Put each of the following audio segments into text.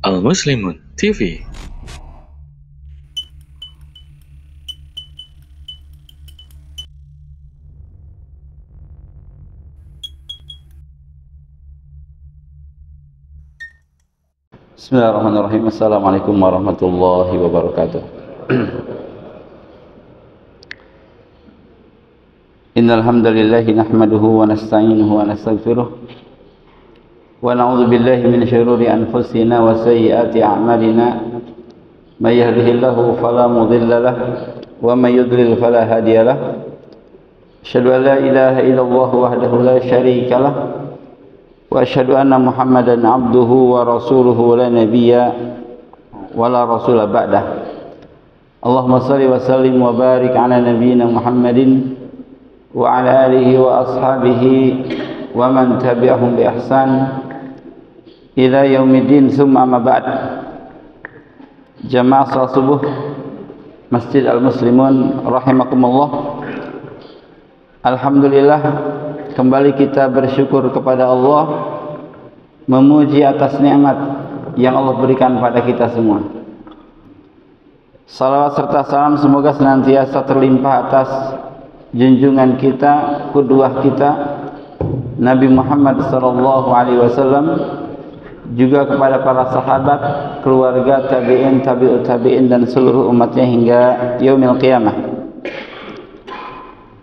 Al-Muslimun TV. Bismillahirrahmanirrahim. Assalamualaikum warahmatullahi wabarakatuh. Innal hamdalillah nahmaduhu wa nasta'inuhu wa nastaghfiruh wa na'udzu billahi min shururi anfusina wa sayyiati a'malina. May yahdihillahu fala mudilla lahu wa may yudlil fala hadiya lahu. Asyhadu an la ilaha illallah wahdahu la syarika lahu wa asyhadu anna Muhammadan abduhu wa rasuluhu la nabiyya wa la rasula ba'dah. Allahumma shalli wa sallim wa barik ala nabiyyina Muhammadin wa ala alihi wa ashabihi wa man tabi'ahum bi ihsan ila yaumiddin, summa amma ba'd. Jamaah salat subuh Masjid Al-Muslimun rahimakumullah. Alhamdulillah, kembali kita bersyukur kepada Allah, memuji atas nikmat yang Allah berikan pada kita semua. Salawat serta salam semoga senantiasa terlimpah atas junjungan kita, qudwah kita, Nabi Muhammad sallallahu alaihi wasallam, juga kepada para sahabat, keluarga, tabi'in, tabi'ut tabi'in, dan seluruh umatnya hingga yaumil qiyamah.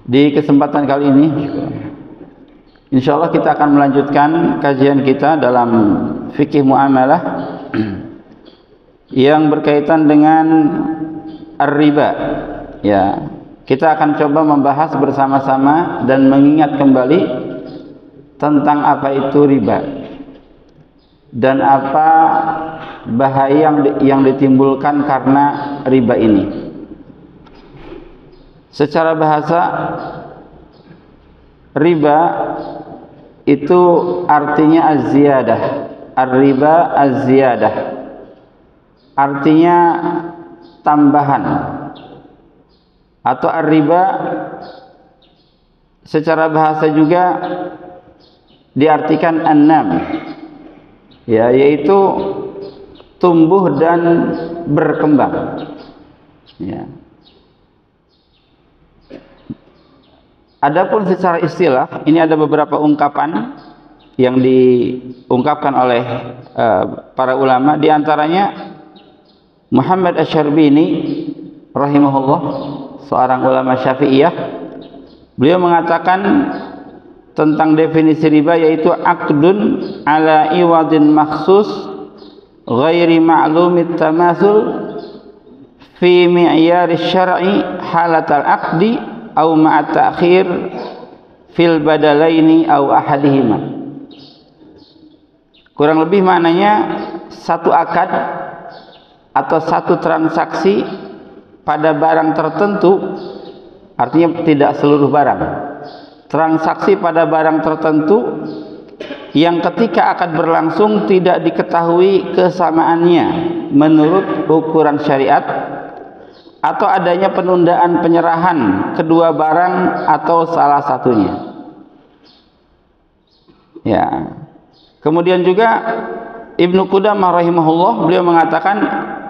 Di kesempatan kali ini insyaallah kita akan melanjutkan kajian kita dalam fikih muamalah yang berkaitan dengan ar-riba. Ya, kita akan coba membahas bersama-sama dan mengingat kembali tentang apa itu riba dan apa bahaya yang ditimbulkan karena riba ini. Secara bahasa, riba itu artinya az-ziyadah. Ar-riba az-ziyadah, artinya tambahan. Atau ar-riba secara bahasa juga diartikan an-nam, ya, yaitu tumbuh dan berkembang. Ya. Adapun secara istilah, ini ada beberapa ungkapan yang diungkapkan oleh para ulama. Di antaranya Muhammad Asy-Syarbini rahimahullah, seorang ulama Syafi'iyah, beliau mengatakan tentang definisi riba, yaitu aqdun ala iwadin makhsus ghairi ma'lumit tamasul fi mi'yari syar'i halatal aqdi au ma'at ta'khir fil badalaini au ahadihima. Kurang lebih maknanya satu akad atau satu transaksi pada barang tertentu, artinya tidak seluruh barang. Transaksi pada barang tertentu yang ketika akad berlangsung tidak diketahui kesamaannya menurut ukuran syariat, atau adanya penundaan penyerahan kedua barang atau salah satunya. Ya. Kemudian juga Ibnu Qudamah rahimahullah, beliau mengatakan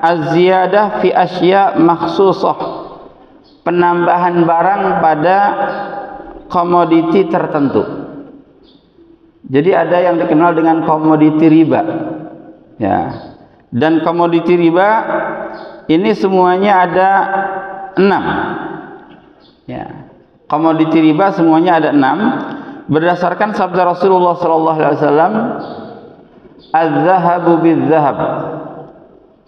az-ziyadah fi asya makhsusah, penambahan barang pada komoditi tertentu. Jadi ada yang dikenal dengan komoditi riba. Ya. Dan komoditi riba ini semuanya ada 6. Ya. Komoditi riba semuanya ada 6 berdasarkan sabda Rasulullah sallallahu alaihi wasallam, "Az-zahabu bil-zahab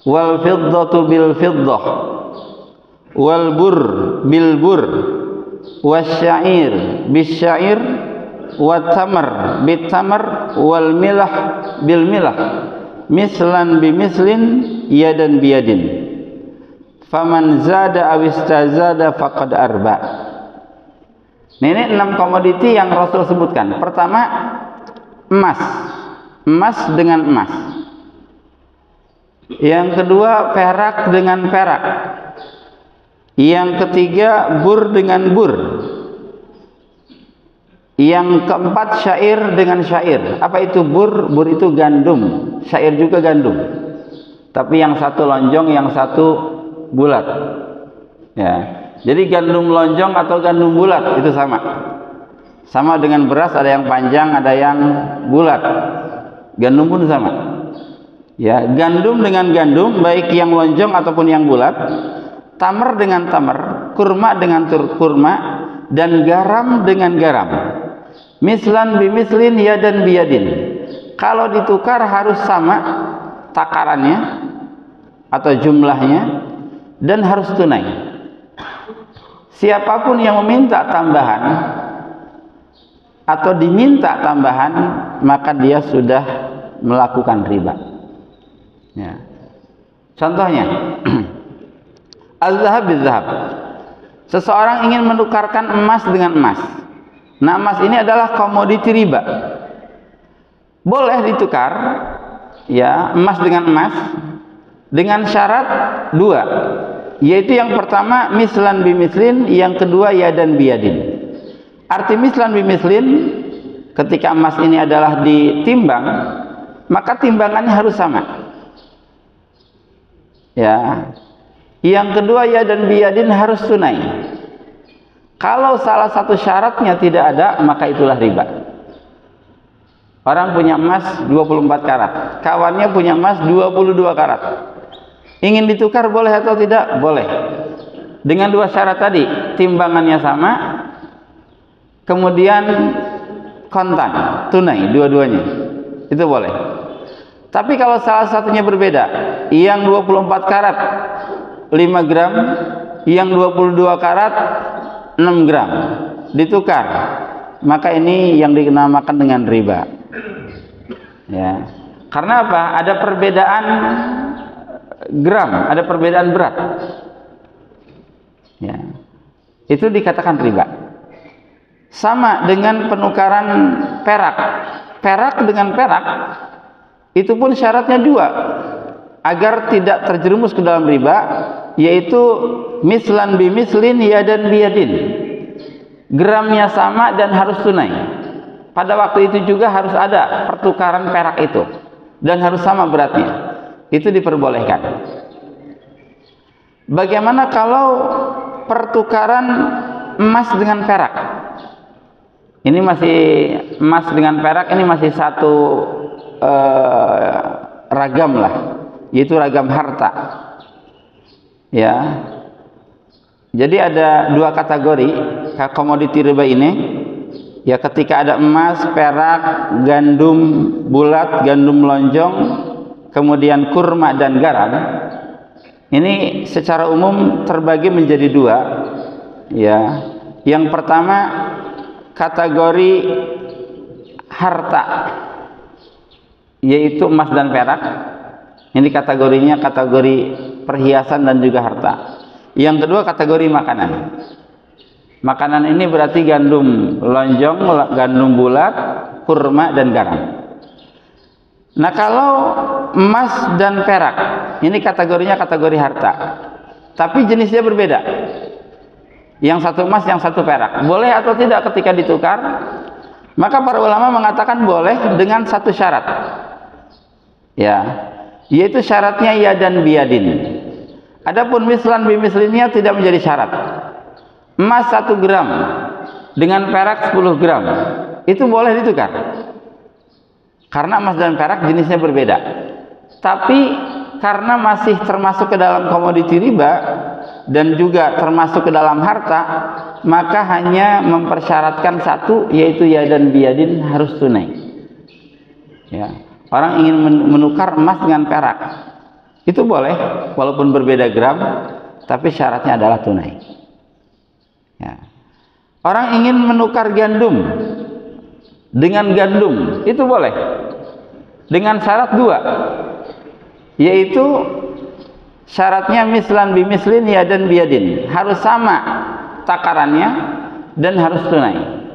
wal fiddatu bil-fiddah wal burr bil-burr wasy-sya'ir bis-sya'ir wat tamr bit-tamr wal milah bil-milah mislan bimislin yadan biyadin. Faman zada aw istazada faqad arba." Ini 6 komoditi yang Rasul sebutkan. Pertama, emas. Emas dengan emas. Yang kedua, perak dengan perak. Yang ketiga, bur dengan bur. Yang keempat, syair dengan syair. Apa itu bur? Bur itu gandum, syair juga gandum. tapi yang satu lonjong, yang satu bulat. Ya. Jadi gandum lonjong atau gandum bulat itu sama. Sama dengan beras, ada yang panjang, ada yang bulat. Gandum pun sama. Ya, gandum dengan gandum, baik yang lonjong ataupun yang bulat, tamar dengan tamar, kurma dengan kurma, dan garam dengan garam. Mislan bimislin yadan biyadin. Kalau ditukar harus sama takarannya atau jumlahnya, dan harus tunai. Siapapun yang meminta tambahan atau diminta tambahan, maka dia sudah melakukan riba. Ya. Contohnya, az-zahab bil-zahab. Seseorang ingin menukarkan emas dengan emas. Nah, emas ini adalah komoditi riba. Boleh ditukar, ya, emas dengan emas, dengan syarat dua, yaitu yang pertama mislan bimislin, yang kedua yadan biyadin. Arti mislan bimislin, ketika emas ini adalah ditimbang, maka timbangannya harus sama. Ya. Yang kedua yadan biyadin, harus tunai. Kalau salah satu syaratnya tidak ada, maka itulah riba. Orang punya emas 24 karat, kawannya punya emas 22 karat. Ingin ditukar boleh atau tidak? Boleh. Dengan dua syarat tadi, timbangannya sama, kemudian kontan, tunai, dua-duanya. Itu boleh. Tapi kalau salah satunya berbeda, yang 24 karat 5 gram, yang 22 karat 6 gram, ditukar, maka ini yang dinamakan dengan riba. Ya. Karena apa? Ada perbedaan gram, ada perbedaan berat. Ya. Itu dikatakan riba. Sama dengan penukaran perak. Perak dengan perak, itu pun syaratnya dua, agar tidak terjerumus ke dalam riba, yaitu mislan bimislin yadan biyadin. Gramnya sama dan harus tunai. Pada waktu itu juga harus ada pertukaran perak itu, dan harus sama beratnya. Itu diperbolehkan. Bagaimana kalau pertukaran emas dengan perak? Ini masih emas dengan perak, ini masih satu ragam lah, yaitu ragam harta. Ya. Jadi ada dua kategori komoditi riba ini. Ya, ketika ada emas, perak, gandum bulat, gandum lonjong, kemudian kurma dan garam. Ini secara umum terbagi menjadi dua. Ya. Yang pertama kategori harta, yaitu emas dan perak. Ini kategorinya kategori perhiasan dan juga harta. Yang kedua kategori makanan. Makanan ini berarti gandum lonjong, gandum bulat, kurma dan garam. Nah, kalau emas dan perak, ini kategorinya kategori harta, tapi jenisnya berbeda. Yang satu emas, yang satu perak. Boleh atau tidak ketika ditukar? Maka para ulama mengatakan boleh dengan satu syarat. Ya, yaitu syaratnya yadan biyadin. Adapun mislan bimislinnya tidak menjadi syarat. Emas 1 gram dengan perak 10 gram, itu boleh ditukar. Karena emas dan perak jenisnya berbeda. Tapi karena masih termasuk ke dalam komoditi riba dan juga termasuk ke dalam harta, maka hanya mempersyaratkan satu, yaitu yadan biyadin, harus tunai. Ya. Orang ingin menukar emas dengan perak, itu boleh walaupun berbeda gram, tapi syaratnya adalah tunai. Ya. Orang ingin menukar gandum dengan gandum, itu boleh dengan syarat dua, yaitu syaratnya mislan bimislin yadan biyadin, harus sama takarannya dan harus tunai.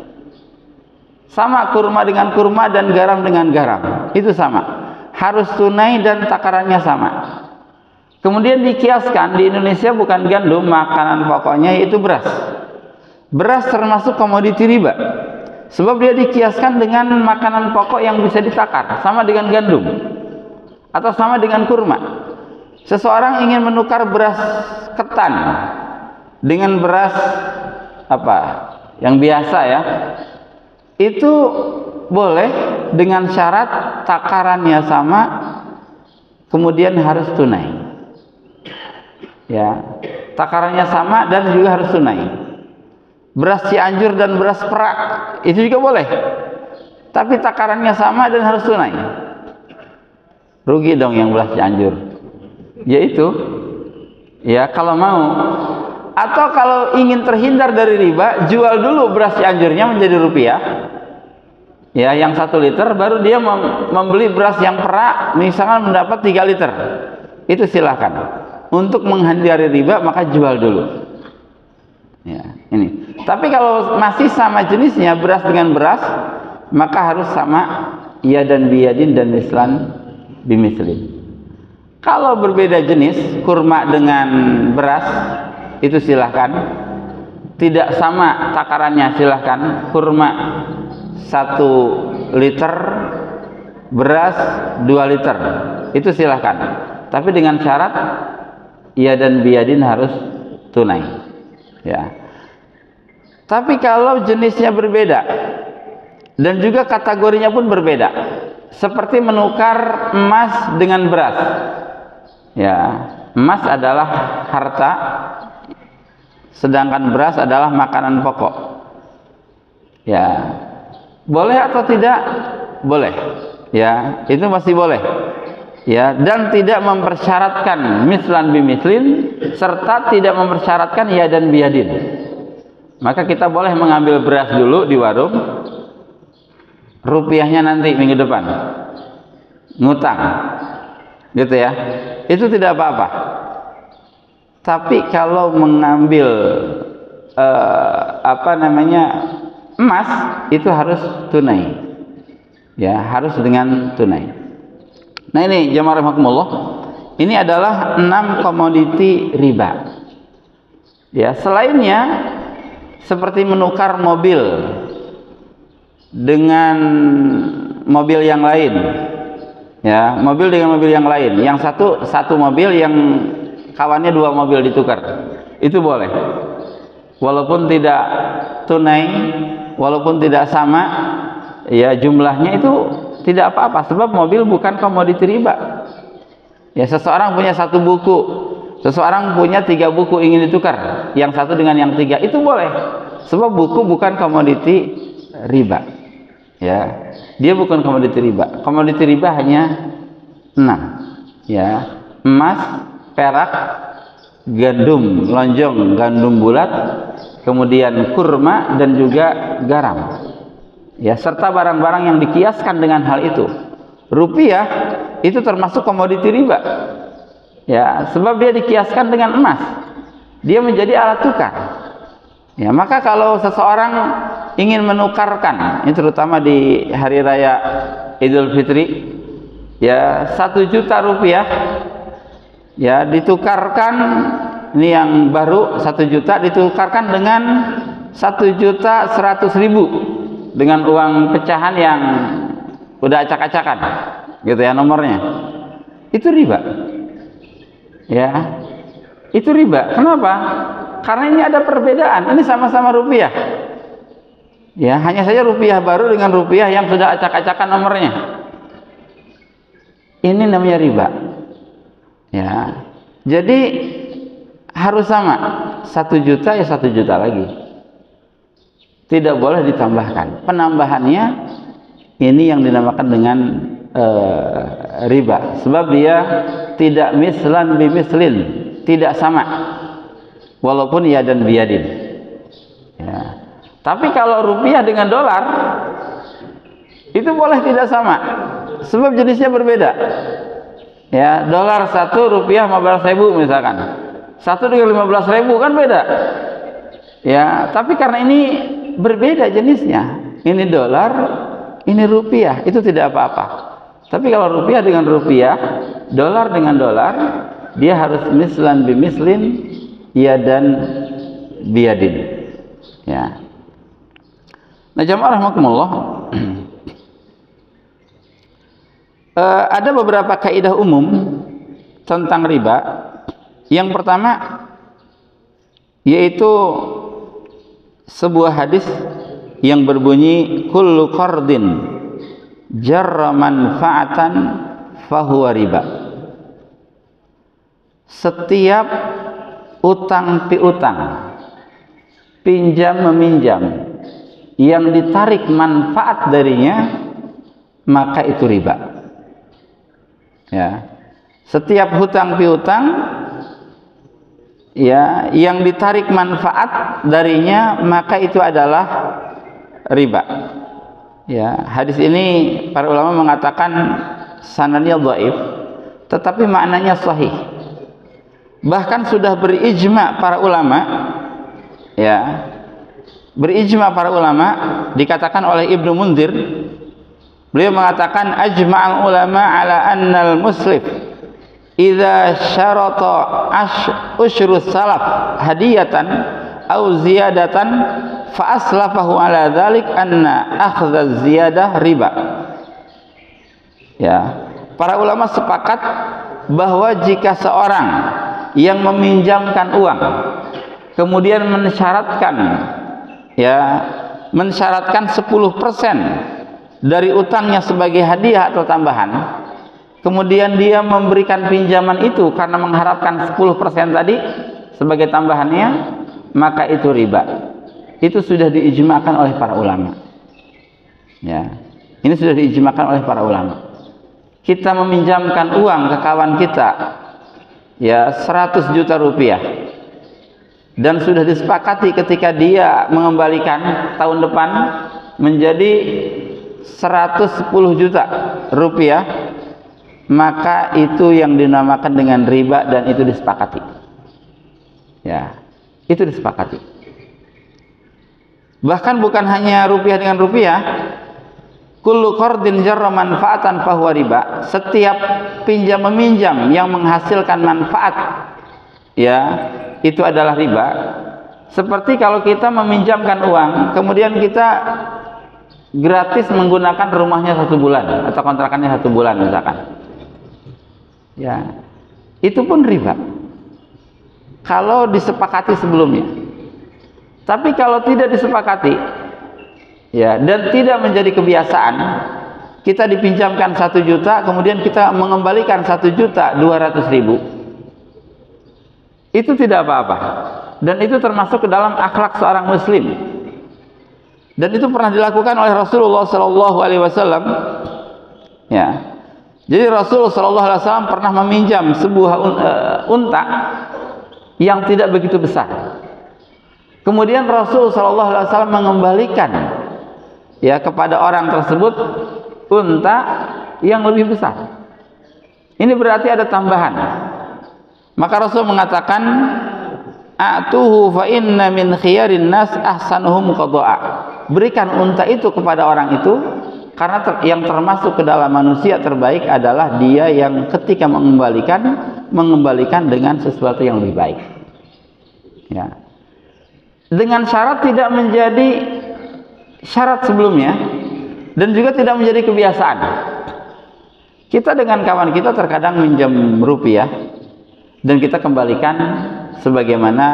Sama kurma dengan kurma dan garam dengan garam, itu sama, harus tunai dan takarannya sama. Kemudian dikiaskan, di Indonesia bukan gandum, makanan pokoknya yaitu beras. Beras termasuk komoditi riba, sebab dia dikiaskan dengan makanan pokok yang bisa ditakar, sama dengan gandum atau sama dengan kurma. seseorang ingin menukar beras ketan dengan beras apa yang biasa ya, itu boleh dengan syarat takarannya sama, kemudian harus tunai. Ya, takarannya sama dan juga harus tunai. Beras Cianjur dan beras Perak itu juga boleh, tapi takarannya sama dan harus tunai. Rugi dong yang beras Cianjur. Yaitu, ya kalau mau. Atau kalau ingin terhindar dari riba, jual dulu beras Cianjurnya menjadi rupiah. Ya, yang 1 liter, baru dia membeli beras yang Perak, misalkan mendapat 3 liter. Itu silahkan. Untuk menghindari riba, maka jual dulu. Ya, ini. Tapi kalau masih sama jenisnya, beras dengan beras, maka harus sama ya dan biyadin dan mislan bimislin. Kalau berbeda jenis, kurma dengan beras, itu silahkan. Tidak sama takarannya, silahkan. Kurma 1 liter, beras 2 liter, itu silahkan. Tapi dengan syarat ya dan biyadin harus tunai. Ya. Tapi kalau jenisnya berbeda dan juga kategorinya pun berbeda, seperti menukar emas dengan beras. Ya, emas adalah harta, sedangkan beras adalah makanan pokok. Ya, boleh atau tidak? Boleh. Ya, itu masih boleh. Ya, dan tidak mempersyaratkan mislan bimislin, serta tidak mempersyaratkan ya dan biyadin. Maka kita boleh mengambil beras dulu di warung, rupiahnya nanti minggu depan ngutang, gitu ya, itu tidak apa-apa. Tapi kalau mengambil emas, itu harus tunai, ya, harus dengan tunai. Nah ini jamaah rahimakumullah, ini adalah 6 komoditi riba. Ya, selainnya seperti menukar mobil dengan mobil yang lain, ya, mobil dengan mobil yang lain, yang satu mobil, yang kawannya 2 mobil ditukar, itu boleh, walaupun tidak tunai, walaupun tidak sama, ya, jumlahnya itu tidak apa-apa, sebab mobil bukan komoditi riba. Ya, seseorang punya 1 buku, seseorang punya 3 buku ingin ditukar, yang satu dengan yang 3, itu boleh, sebab buku bukan komoditi riba. Ya, dia bukan komoditi riba. Komoditi riba hanya 6. Ya, emas, perak, gandum lonjong, gandum bulat, kemudian kurma dan juga garam. Ya, serta barang-barang yang dikiaskan dengan hal itu. Rupiah itu termasuk komoditi riba. Ya, sebab dia dikiaskan dengan emas. Dia menjadi alat tukar. Ya, maka kalau seseorang ingin menukarkan, ini terutama di hari raya Idul Fitri, ya, 1 juta rupiah, ya, ditukarkan, ini yang baru 1 juta ditukarkan dengan 1.100.000 dengan uang pecahan yang udah acak-acakan, gitu ya, nomornya. Itu riba. Ya, itu riba. Kenapa? Karena ini ada perbedaan. Ini sama-sama rupiah. Ya, hanya saja rupiah baru dengan rupiah yang sudah acak-acakan nomornya. Ini namanya riba. Ya. Jadi harus sama. 1 juta ya 1 juta lagi. Tidak boleh ditambahkan. Penambahannya ini yang dinamakan dengan riba. Sebab dia tidak mislan bimislin, tidak sama. Walaupun ya dan biyadin. Ya. Tapi kalau rupiah dengan dolar, itu boleh tidak sama, sebab jenisnya berbeda. Ya, dolar 1, rupiah 15.000 misalkan, 1 dengan 15.000 kan beda. Ya, tapi karena ini berbeda jenisnya, ini dolar, ini rupiah, itu tidak apa-apa. Tapi kalau rupiah dengan rupiah, dolar dengan dolar, dia harus mislan bimislin, ya dan biyadin. Ya. Nah, jamaah rahimakumullah, ada beberapa kaidah umum tentang riba. Yang pertama yaitu sebuah hadis yang berbunyi kullu qardin jarra manfa'atan fahuwa riba. Setiap utang piutang, pinjam meminjam yang ditarik manfaat darinya, maka itu riba. Ya. Setiap hutang piutang ya yang ditarik manfaat darinya, maka itu adalah riba. Ya, hadis ini para ulama mengatakan sanadnya dhaif, tetapi maknanya sahih. Bahkan sudah berijma para ulama, ya, berijma para ulama, dikatakan oleh Ibnu Munzir, beliau mengatakan ajma'al ulama ala annal muslif idza syarata usyrus salaf hadiyatan au ziyadatan fa aslafahu ala dzalik anna akhdha ziyadah riba. Ya, para ulama sepakat bahwa jika seorang yang meminjamkan uang kemudian mensyaratkan 10% dari utangnya sebagai hadiah atau tambahan, kemudian dia memberikan pinjaman itu karena mengharapkan 10% tadi sebagai tambahannya, maka itu riba. Itu sudah diijmakan oleh para ulama. Ya, ini sudah diijmakan oleh para ulama. Kita meminjamkan uang ke kawan kita, ya, 100 juta rupiah, dan sudah disepakati ketika dia mengembalikan tahun depan menjadi 110 juta rupiah, maka itu yang dinamakan dengan riba dan itu disepakati. Ya, itu disepakati. Bahkan bukan hanya rupiah dengan rupiah, kullu qardin jarra manfaatan fahuwa riba. Setiap pinjam meminjam yang menghasilkan manfaat, ya, itu adalah riba. Seperti kalau kita meminjamkan uang, kemudian kita gratis menggunakan rumahnya 1 bulan atau kontrakannya 1 bulan misalkan. Ya, itu pun riba kalau disepakati sebelumnya. Tapi kalau tidak disepakati, ya, dan tidak menjadi kebiasaan, kita dipinjamkan 1 juta, kemudian kita mengembalikan 1.200.000, itu tidak apa-apa, dan itu termasuk ke dalam akhlak seorang muslim, dan itu pernah dilakukan oleh Rasulullah SAW. Ya, jadi Rasulullah SAW pernah meminjam sebuah unta yang tidak begitu besar. Kemudian Rasulullah SAW mengembalikan, ya, kepada orang tersebut unta yang lebih besar. Ini berarti ada tambahan. Maka Rasul mengatakan, a'tuhu fa inna min khiyarin nas ahsanuhum qada'a. Berikan unta itu kepada orang itu, karena yang termasuk ke dalam manusia terbaik adalah dia yang ketika mengembalikan dengan sesuatu yang lebih baik. Ya. Dengan syarat tidak menjadi syarat sebelumnya, dan juga tidak menjadi kebiasaan. Kita dengan kawan kita terkadang minjam rupiah dan kita kembalikan sebagaimana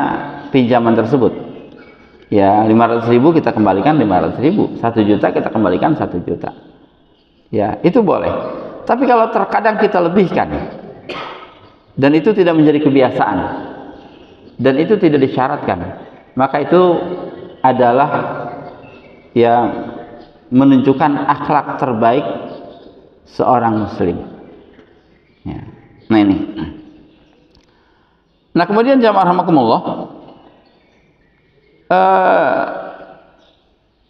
pinjaman tersebut. Ya, 500.000 kita kembalikan 500.000, 1 juta kita kembalikan 1 juta. Ya, itu boleh. Tapi kalau terkadang kita lebihkan dan itu tidak menjadi kebiasaan dan itu tidak disyaratkan, maka itu adalah yang menunjukkan akhlak terbaik seorang muslim. Ya. Nah ini. Nah kemudian jamaah rahimakumullah,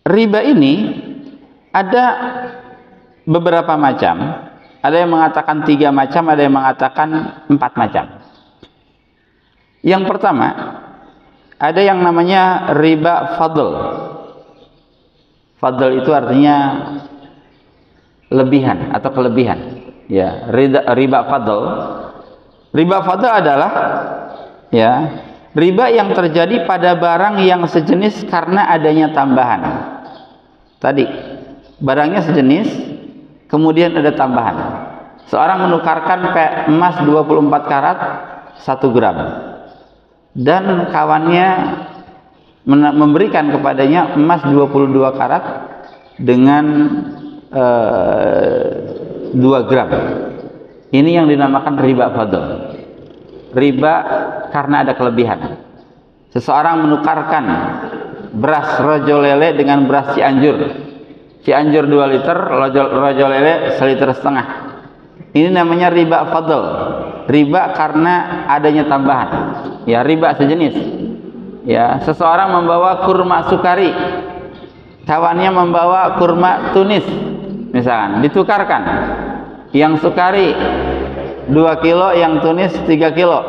riba ini ada beberapa macam. Ada yang mengatakan 3 macam, ada yang mengatakan 4 macam. Yang pertama, ada yang namanya riba fadl. Fadl itu artinya lebihan atau kelebihan. Ya, riba fadl. Riba fadl adalah, ya, riba yang terjadi pada barang yang sejenis karena adanya tambahan. Tadi barangnya sejenis, kemudian ada tambahan. seorang menukarkan emas 24 karat 1 gram dan kawannya memberikan kepadanya emas 22 karat dengan 2 gram. Ini yang dinamakan riba fadl. Riba karena ada kelebihan. Seseorang menukarkan beras rojo lele dengan beras Cianjur. Cianjur 2 liter, rojo lele 1,5 liter. Ini namanya riba fadl. Riba karena adanya tambahan. Ya, riba sejenis. Ya, seseorang membawa kurma sukari, kawannya membawa kurma tunis, misalkan, ditukarkan. Yang sukari 2 kilo, yang tunis 3 kilo.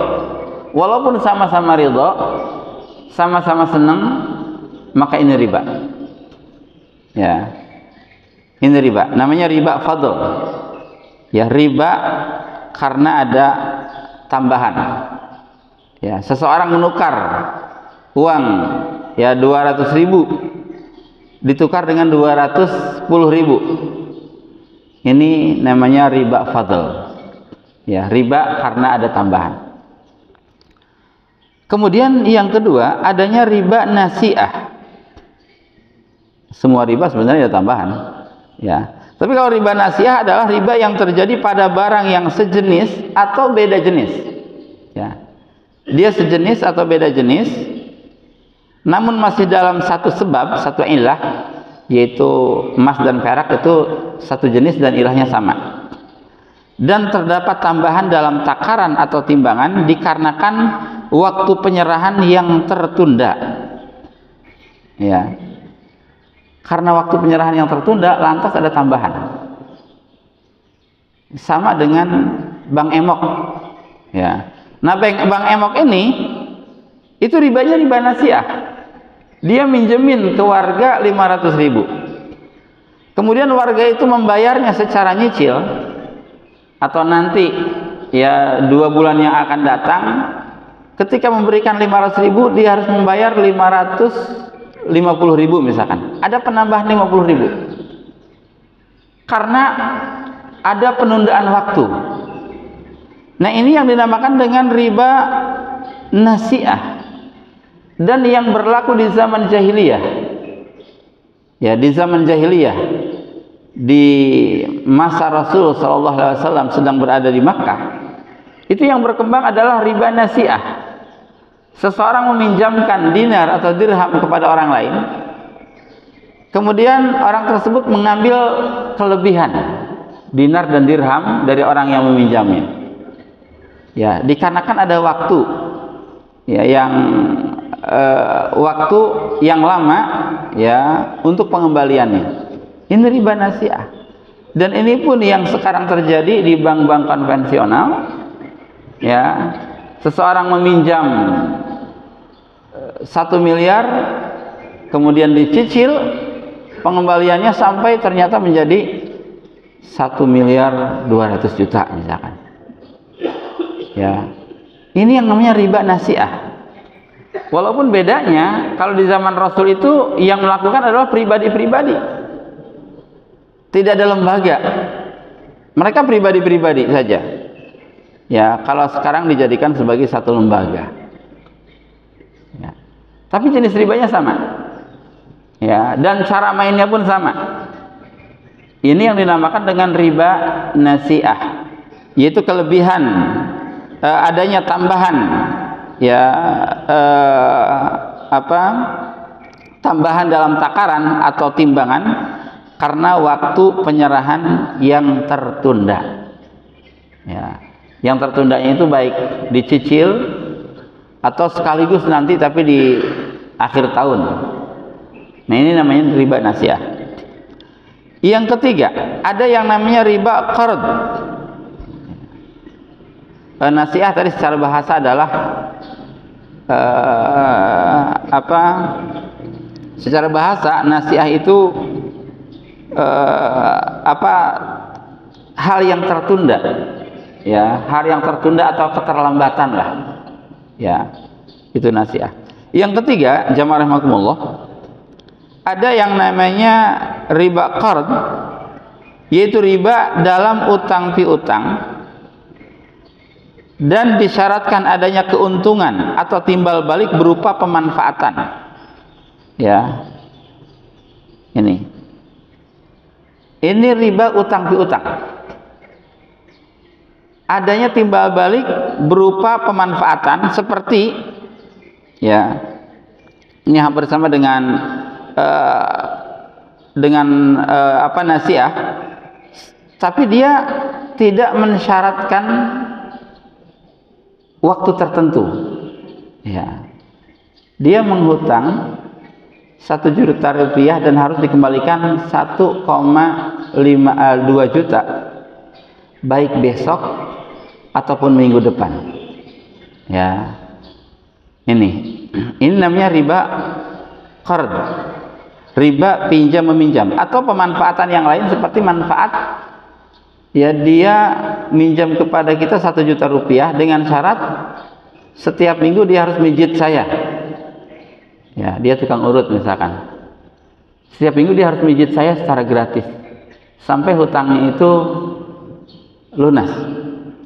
Walaupun sama-sama ridho, sama-sama senang, maka ini riba. Ya, ini riba. Namanya riba fadl. Ya, riba karena ada tambahan. Ya, seseorang menukar uang ya 200.000 ditukar dengan 210.000. Ini namanya riba fadl. Ya, riba karena ada tambahan. Kemudian yang kedua, adanya riba nasi'ah. Semua riba sebenarnya ada tambahan. Ya. Tapi kalau riba nasi'ah adalah riba yang terjadi pada barang yang sejenis atau beda jenis. Ya. Dia sejenis atau beda jenis, namun masih dalam satu sebab, satu ilah, yaitu emas dan perak itu satu jenis dan ilahnya sama. Dan terdapat tambahan dalam takaran atau timbangan dikarenakan waktu penyerahan yang tertunda. Ya. Karena waktu penyerahan yang tertunda, lantas ada tambahan. Sama dengan Bank Emok. Ya. Nah, Bank Emok ini itu ribanya riba nasi'ah. Dia minjemin ke warga 500.000. Kemudian warga itu membayarnya secara nyicil, atau nanti ya 2 bulan yang akan datang, ketika memberikan 500.000 dia harus membayar 550.000 misalkan. Ada penambahan 50.000 karena ada penundaan waktu. Nah, ini yang dinamakan dengan riba nasi'ah. Dan yang berlaku di zaman jahiliyah. Ya, di zaman jahiliyah, di masa Rasul sallallahu alaihi wasallam sedang berada di Makkah, itu yang berkembang adalah riba nasi'ah. Seseorang meminjamkan dinar atau dirham kepada orang lain, kemudian orang tersebut mengambil kelebihan dinar dan dirham dari orang yang meminjamnya. Ya, dikarenakan ada waktu, ya, yang waktu yang lama, ya, untuk pengembaliannya. Ini riba nasi'ah. Dan ini pun yang sekarang terjadi di bank-bank konvensional. Ya, seseorang meminjam 1 miliar, kemudian dicicil, pengembaliannya sampai ternyata menjadi 1.200.000.000 misalkan. Ya, ini yang namanya riba nasi'ah. Walaupun bedanya, kalau di zaman Rasul itu yang melakukan adalah pribadi-pribadi, tidak ada lembaga. Mereka pribadi-pribadi saja. Ya, kalau sekarang dijadikan sebagai satu lembaga. Ya. Tapi jenis ribanya sama. Ya, dan cara mainnya pun sama. Ini yang dinamakan dengan riba nasi'ah, yaitu kelebihan, adanya tambahan, ya, tambahan dalam takaran atau timbangan karena waktu penyerahan yang tertunda. Ya, yang tertundanya itu baik dicicil atau sekaligus nanti tapi di akhir tahun. Nah, ini namanya riba nasi'ah. Yang ketiga, ada yang namanya riba qard. Nasi'ah tadi secara bahasa adalah secara bahasa nasi'ah itu hal yang tertunda, ya, hal yang tertunda atau keterlambatan lah, ya, itu nasi'ah. Yang ketiga, jamaah rahimakumullah, ada yang namanya riba qard. yaitu riba dalam utang piutang, dan disyaratkan adanya keuntungan atau timbal balik berupa pemanfaatan. Ya, ini riba utang piutang, adanya timbal balik berupa pemanfaatan, seperti ya, ini hampir sama dengan nasiah, tapi dia tidak mensyaratkan waktu tertentu. Ya, dia menghutang 1 juta rupiah dan harus dikembalikan 1,2 juta, baik besok ataupun minggu depan. Ya, ini namanya riba qard, riba pinjam meminjam, atau pemanfaatan yang lain seperti manfaat. Ya, dia minjam kepada kita 1 juta rupiah dengan syarat setiap minggu dia harus mijit saya. Ya, dia tukang urut misalkan. Setiap minggu dia harus mijit saya secara gratis sampai hutangnya itu lunas.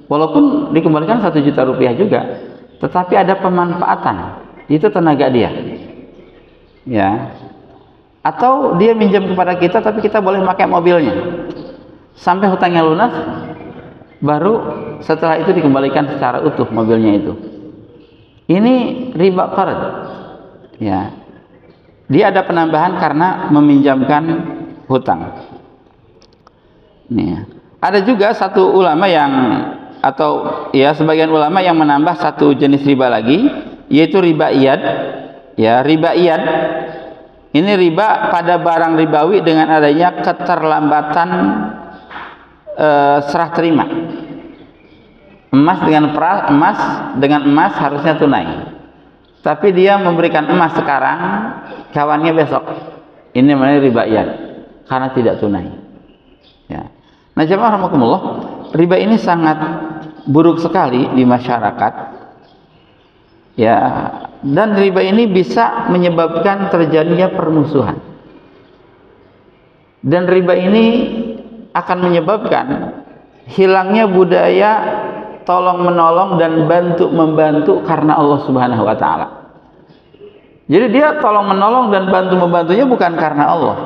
Walaupun dikembalikan 1 juta rupiah juga, tetapi ada pemanfaatan. Itu tenaga dia. Ya. Atau dia minjam kepada kita tapi kita boleh pakai mobilnya sampai hutangnya lunas, baru setelah itu dikembalikan secara utuh mobilnya itu. Ini riba qard. Ya, dia ada penambahan karena meminjamkan hutang. Nih, ada juga satu ulama yang, atau ya sebagian ulama yang menambah satu jenis riba lagi, yaitu riba iyad. Ya, riba iyad ini riba pada barang ribawi dengan adanya keterlambatan serah terima. Emas dengan emas harusnya tunai, tapi dia memberikan emas sekarang, kawannya besok. Ini namanya riba iyad karena tidak tunai. Ya. Nah, jemaah rahimakumullah, riba ini sangat buruk sekali di masyarakat. Ya, dan riba ini bisa menyebabkan terjadinya permusuhan. Dan riba ini akan menyebabkan hilangnya budaya tolong menolong dan bantu membantu karena Allah Subhanahu wa taala. Jadi dia tolong menolong dan bantu membantunya bukan karena Allah.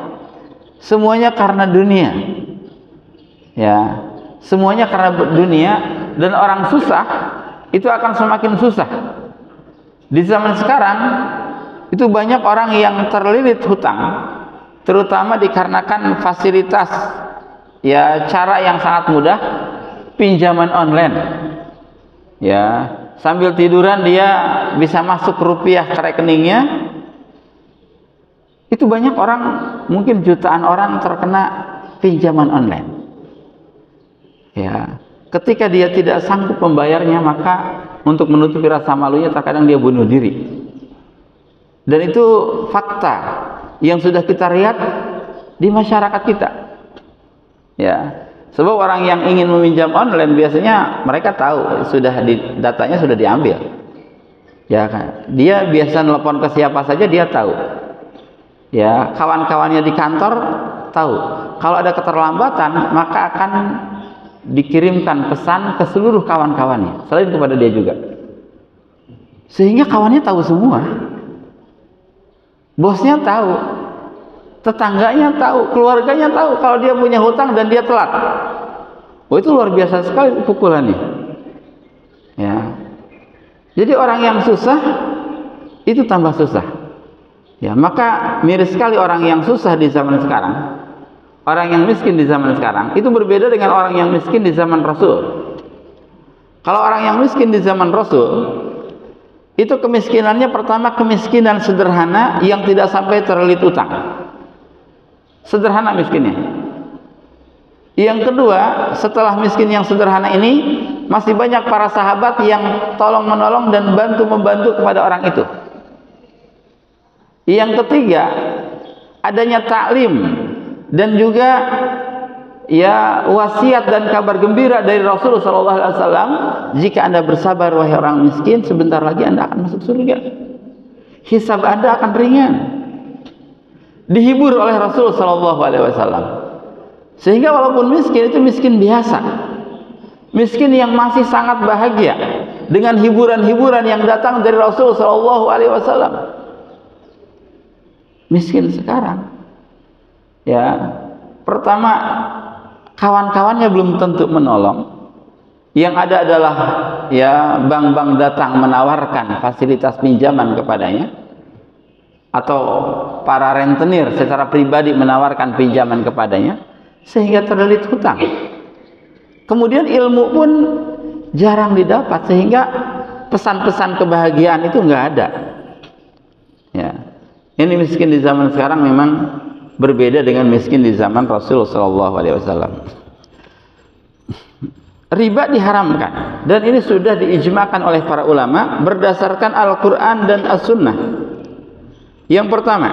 Semuanya karena dunia. Ya, semuanya karena dunia, dan orang susah itu akan semakin susah. Di zaman sekarang itu banyak orang yang terlilit hutang, terutama dikarenakan fasilitas, ya, cara yang sangat mudah, pinjaman online. Ya, sambil tiduran dia bisa masuk rupiah ke rekeningnya. Itu banyak orang, mungkin jutaan orang terkena pinjaman online. Ya, ketika dia tidak sanggup membayarnya, maka untuk menutupi rasa malunya terkadang dia bunuh diri. Dan itu fakta yang sudah kita lihat di masyarakat kita. Ya, sebab orang yang ingin meminjam online biasanya mereka tahu datanya sudah diambil. Ya kan? Dia biasa nelpon ke siapa saja dia tahu. Ya, kawan-kawannya di kantor tahu. Kalau ada keterlambatan, maka akan dikirimkan pesan ke seluruh kawan-kawannya selain kepada dia juga. Sehingga kawannya tahu semua. Bosnya tahu, tetangganya tahu, keluarganya tahu kalau dia punya hutang dan dia telat. Oh, itu luar biasa sekali pukulannya. Ya. Jadi orang yang susah itu tambah susah. Ya, maka miris sekali orang yang susah di zaman sekarang. Orang yang miskin di zaman sekarang itu berbeda dengan orang yang miskin di zaman Rasul. Kalau orang yang miskin di zaman Rasul itu kemiskinannya pertama kemiskinan sederhana yang tidak sampai terlilit utang. Sederhana miskinnya. Yang kedua, setelah miskin yang sederhana ini, masih banyak para sahabat yang tolong menolong dan bantu membantu kepada orang itu. Yang ketiga, adanya taklim dan juga ya wasiat dan kabar gembira dari Rasulullah SAW. Jika Anda bersabar wahai orang miskin, sebentar lagi Anda akan masuk surga. Hisab Anda akan ringan. Dihibur oleh Rasulullah SAW. Sehingga walaupun miskin itu miskin biasa, miskin yang masih sangat bahagia dengan hiburan-hiburan yang datang dari Rasul Shallallahu Alaihi Wasallam. Miskin sekarang, ya, pertama kawan-kawannya belum tentu menolong. Yang ada adalah ya bank-bank datang menawarkan fasilitas pinjaman kepadanya, atau para rentenir secara pribadi menawarkan pinjaman kepadanya, sehingga terlilit hutang. Kemudian ilmu pun jarang didapat, sehingga pesan-pesan kebahagiaan itu nggak ada. Ya, ini miskin di zaman sekarang memang berbeda dengan miskin di zaman Rasul Shallallahu Alaihi Wasallam. Riba diharamkan, dan ini sudah diijmakan oleh para ulama berdasarkan Al-Quran dan As-Sunnah. Yang pertama,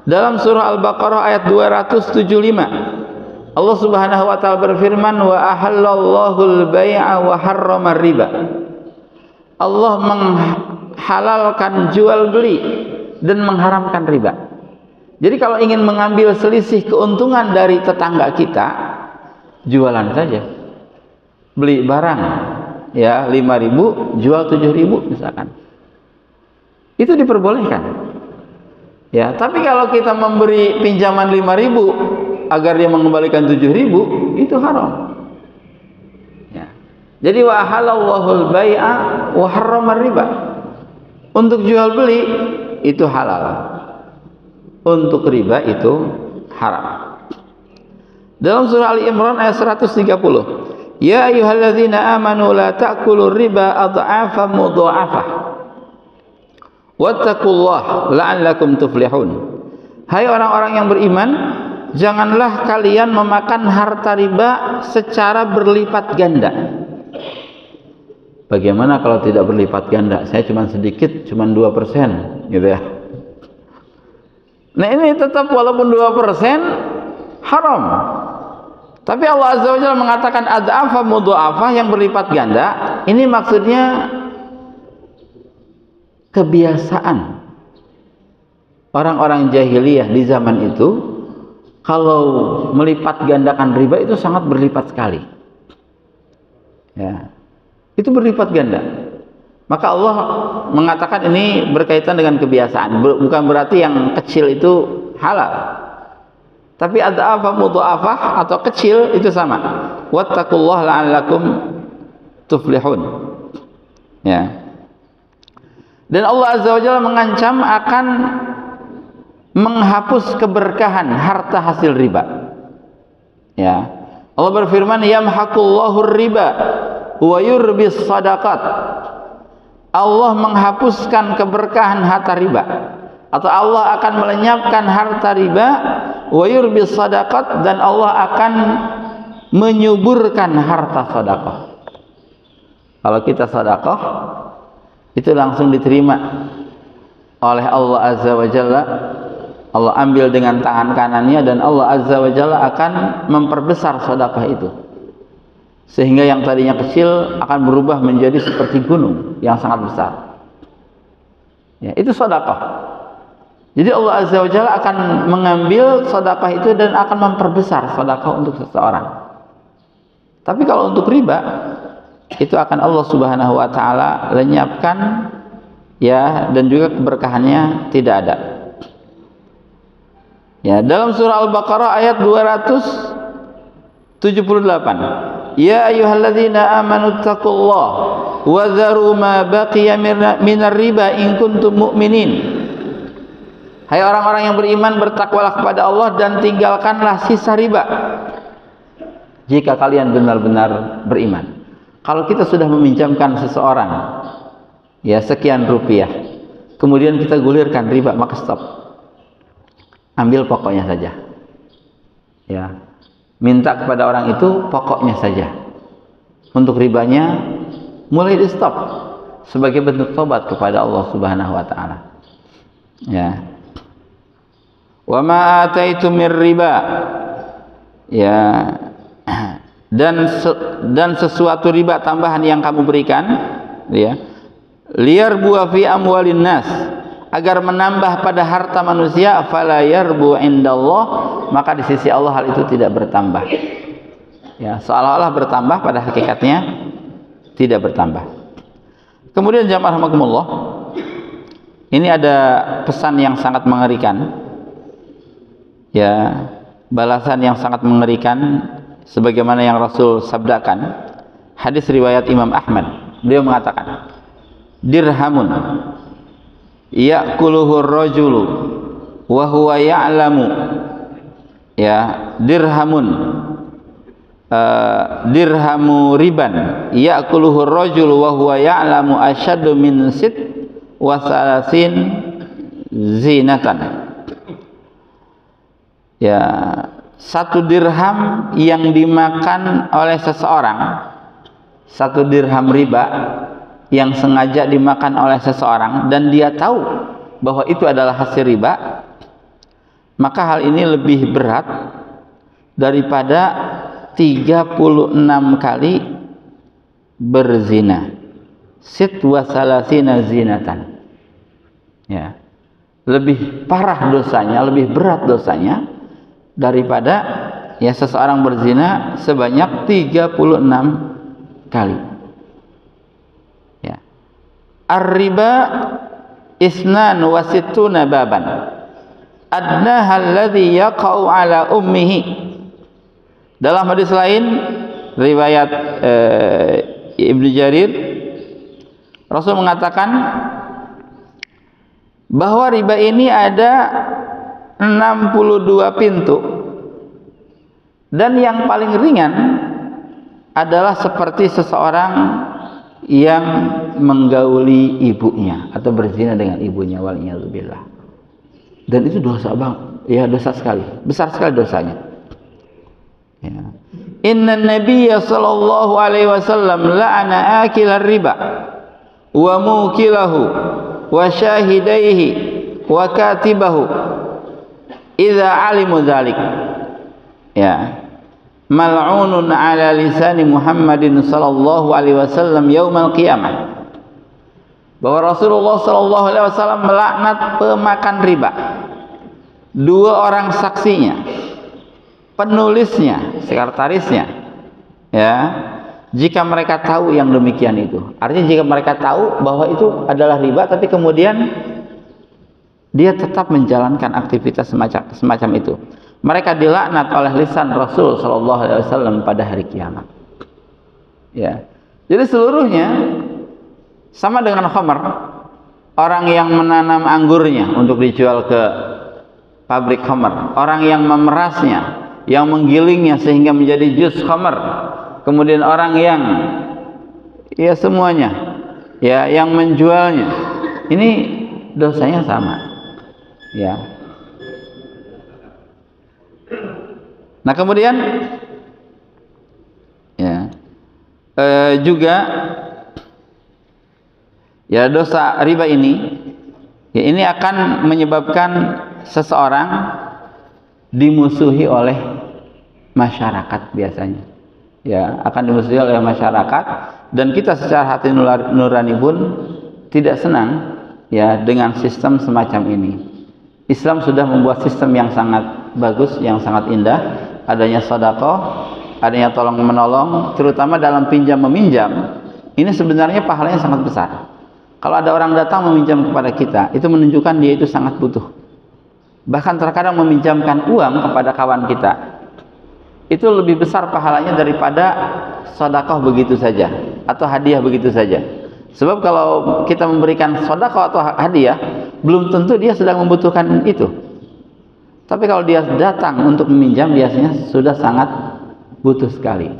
dalam surah Al-Baqarah ayat 275, Allah Subhanahu wa taala berfirman, wa ahallallahu al-bai'a wa harrama riba. Allah menghalalkan jual beli dan mengharamkan riba. Jadi kalau ingin mengambil selisih keuntungan dari tetangga kita, jualan saja. Beli barang ya 5.000, jual 7.000 misalkan, itu diperbolehkan. Ya, tapi kalau kita memberi pinjaman 5.000 agar dia mengembalikan 7.000, itu haram. Ya. Jadi wa halallahu al-bai'a wa harrama riba. Untuk jual beli itu halal, untuk riba itu haram. Dalam surah Ali Imran ayat 130, ya ayyuhalladzina amanu la ta'kulur riba adha'afan mudha'afah wattaqullaha la'allakum tuflihun. Hai orang-orang yang beriman, janganlah kalian memakan harta riba secara berlipat ganda. Bagaimana kalau tidak berlipat ganda? Saya cuma sedikit, cuma 2%, gitu ya. Nah, ini tetap walaupun 2% haram. Tapi Allah Azza wa Jalla mengatakan ad'afa mudha'afah, yang berlipat ganda. Ini maksudnya kebiasaan orang-orang jahiliyah di zaman itu, kalau melipat gandakan riba itu sangat berlipat sekali. Ya, itu berlipat ganda. Maka Allah mengatakan ini berkaitan dengan kebiasaan, bukan berarti yang kecil itu halal. Tapi ad'afa mudha'afah atau kecil itu sama. Wattaqullaha la'allakum tuflihun. Ya. Dan Allah Azza wa Jalla mengancam akan menghapus keberkahan harta hasil riba. Ya. Allah berfirman, yamhaqullahu riba wa yurbis sadaqat. Allah menghapuskan keberkahan harta riba, atau Allah akan melenyapkan harta riba, wa yurbis sadaqat, dan Allah akan menyuburkan harta sedekah. Kalau kita sedekah itu langsung diterima oleh Allah Azza wa Jalla. Allah ambil dengan tangan kanannya, dan Allah Azza wa Jalla akan memperbesar sedekah itu, sehingga yang tadinya kecil akan berubah menjadi seperti gunung yang sangat besar. Ya, itu sedekah. Jadi Allah Azza wa Jalla akan mengambil sedekah itu dan akan memperbesar sedekah untuk seseorang. Tapi kalau untuk riba, itu akan Allah Subhanahu wa taala lenyapkan, ya, dan juga keberkahannya tidak ada. Ya, dalam surah Al-Baqarah ayat 278, ya ayyuhalladzina amanu taqullaha wa dharu ma baqiya minar riba in kuntum mu'minin. Hai orang-orang yang beriman, bertakwalah kepada Allah dan tinggalkanlah sisa riba jika kalian benar-benar beriman. Kalau kita sudah meminjamkan seseorang ya sekian rupiah, kemudian kita gulirkan riba, maka stop. Ambil pokoknya saja. Ya. Minta kepada orang itu pokoknya saja. Untuk ribanya mulai di stop sebagai bentuk tobat kepada Allah Subhanahu wa taala. Ya. Wa ma ataitum mir riba, ya, dan sesuatu riba tambahan yang kamu berikan, ya, liar buah fi amwalin nas, agar menambah pada harta manusia, fala yarbu indallah, maka di sisi Allah hal itu tidak bertambah. Ya, seolah-olah bertambah, pada hakikatnya tidak bertambah. Kemudian jamaah rahimakumullah, ini ada pesan yang sangat mengerikan. Ya, balasan yang sangat mengerikan sebagaimana yang Rasul sabdakan. Hadis riwayat Imam Ahmad, beliau mengatakan, dirhamun ya'kuluhu ar-rajulu wa huwa ya'lamu, ya, dirhamu riban ya'kuluhu ar-rajulu wa huwa ya'lamu asyaddu min sit wa salasin zinatan. Ya, 1 dirham yang dimakan oleh seseorang, 1 dirham riba yang sengaja dimakan oleh seseorang dan dia tahu bahwa itu adalah hasil riba, maka hal ini lebih berat daripada 36 kali berzina. Sit wa salasina zinatan. Ya. Lebih parah dosanya, lebih berat dosanya daripada ya seseorang berzina sebanyak 36 kali. Ya. Ar-riba isnan wa sittuna baban. Adnaha alladhi yaqa'u ala ummihi. Dalam hadis lain riwayat Ibnu Jarir, Rasul mengatakan bahwa riba ini ada 62 pintu, dan yang paling ringan adalah seperti seseorang yang menggauli ibunya atau berzina dengan ibunya, waliyadzubillah. Dan itu dosa bang, ya dosa sekali, besar sekali dosanya. Ya. Inna Nabiyya sallallahu alaihi wasallam la'ana akilar riba wa mukilahu wa syahidaihi wa katibahu idza alimu dzalik. Ya. Mal'unun ala lisani Muhammadin sallallahu alaihi wasallam yaumal qiyamah. Bahwa Rasulullah sallallahu alaihi wasallam melaknat pemakan riba. 2 orang saksinya, penulisnya, sekretarisnya, ya, jika mereka tahu yang demikian itu. Artinya jika mereka tahu bahwa itu adalah riba, tapi kemudian dia tetap menjalankan aktivitas semacam itu, mereka dilaknat oleh lisan Rasul sallallahu alaihi wasallam pada hari kiamat. Ya. Jadi seluruhnya sama dengan khamar. Orang yang menanam anggurnya untuk dijual ke pabrik khamar, orang yang memerasnya, yang menggilingnya sehingga menjadi jus khamar, kemudian orang yang ya semuanya, ya yang menjualnya, ini dosanya sama, ya. Nah kemudian ya juga ya dosa riba ini, ya ini akan menyebabkan seseorang dimusuhi oleh masyarakat biasanya, ya akan dimusuhi oleh masyarakat, dan kita secara hati nurani pun tidak senang ya dengan sistem semacam ini. Islam sudah membuat sistem yang sangat bagus, yang sangat indah, adanya sedekah, adanya tolong menolong, terutama dalam pinjam meminjam. Ini sebenarnya pahalanya sangat besar. Kalau ada orang datang meminjam kepada kita, itu menunjukkan dia itu sangat butuh. Bahkan terkadang meminjamkan uang kepada kawan kita, itu lebih besar pahalanya daripada sedekah begitu saja atau hadiah begitu saja. Sebab kalau kita memberikan sedekah atau hadiah, belum tentu dia sedang membutuhkan itu. Tapi kalau dia datang untuk meminjam, biasanya sudah sangat butuh sekali.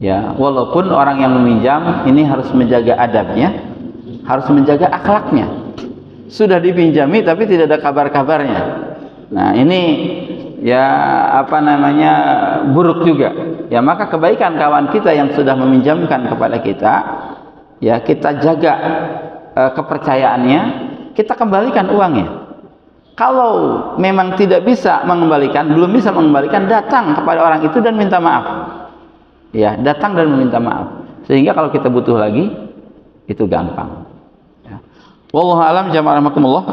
Ya, walaupun orang yang meminjam ini harus menjaga adabnya, harus menjaga akhlaknya. Sudah dipinjami tapi tidak ada kabar-kabarnya. Nah, ini ya apa namanya buruk juga. Ya, maka kebaikan kawan kita yang sudah meminjamkan kepada kita, ya kita jaga kepercayaannya, kita kembalikan uangnya. Kalau memang tidak bisa mengembalikan, belum bisa mengembalikan, datang kepada orang itu dan minta maaf. Ya, datang dan meminta maaf. Sehingga kalau kita butuh lagi, itu gampang. Ya. Wallahu alam, jamaah rahimakumullah.